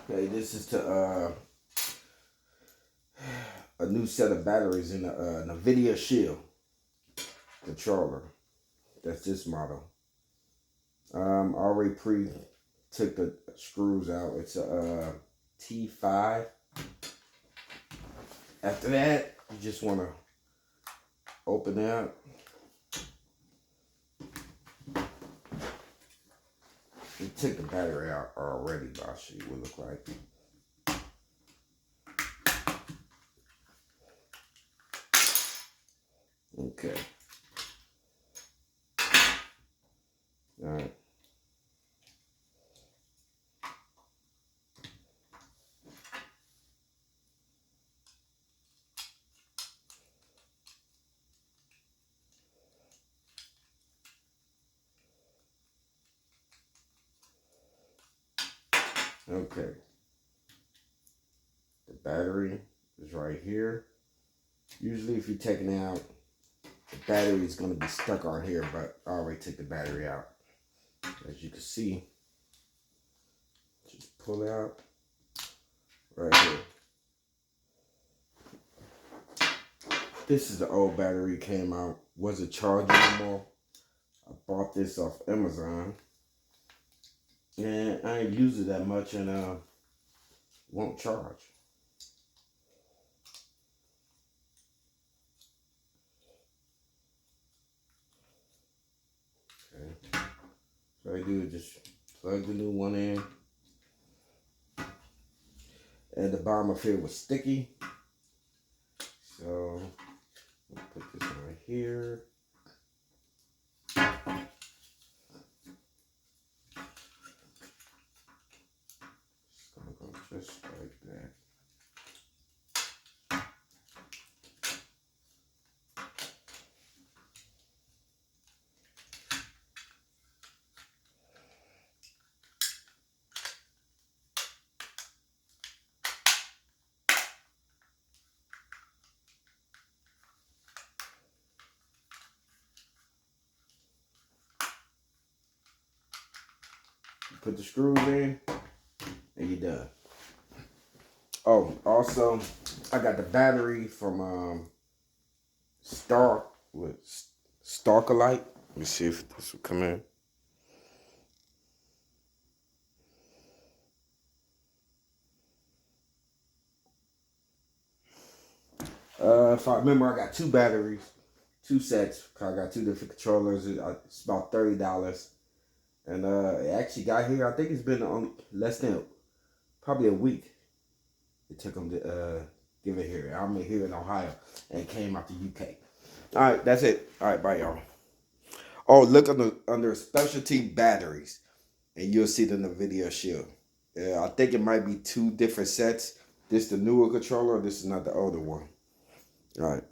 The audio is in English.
Okay, this is to a new set of batteries in the navida shield controller. That's this model. Already took the screws out. It's a T5. After that, you just want to open it up. We took the battery out already, but I'll show you what it look like. Okay. All right. Okay. The battery is right here. Usually if you're taking it out, the battery is going to be stuck on here, but I already took the battery out. As you can see, just pull it out right here. This is the old battery, came out, wasn't charging anymore. I bought this off Amazon. And I ain't use it that much and won't charge. Okay. So I do is just plug the new one in. And the bottom of it was sticky. So I'll put this right here. It's gonna go just like that. Put the screws in, and you're done. Oh, also, I got the battery from Starkalite. Let me see if this will come in. If I remember, I got two batteries, two sets. I got two different controllers. It's about $30. And it actually got here. I think it's been on less than probably a week. It took them to give it here. I'm here in Ohio, and it came out the UK. All right, that's it. All right, bye, y'all. Oh, look under specialty batteries, and you'll see it in the video shield. I think it might be two different sets. This the newer controller. This is not the older one. All right.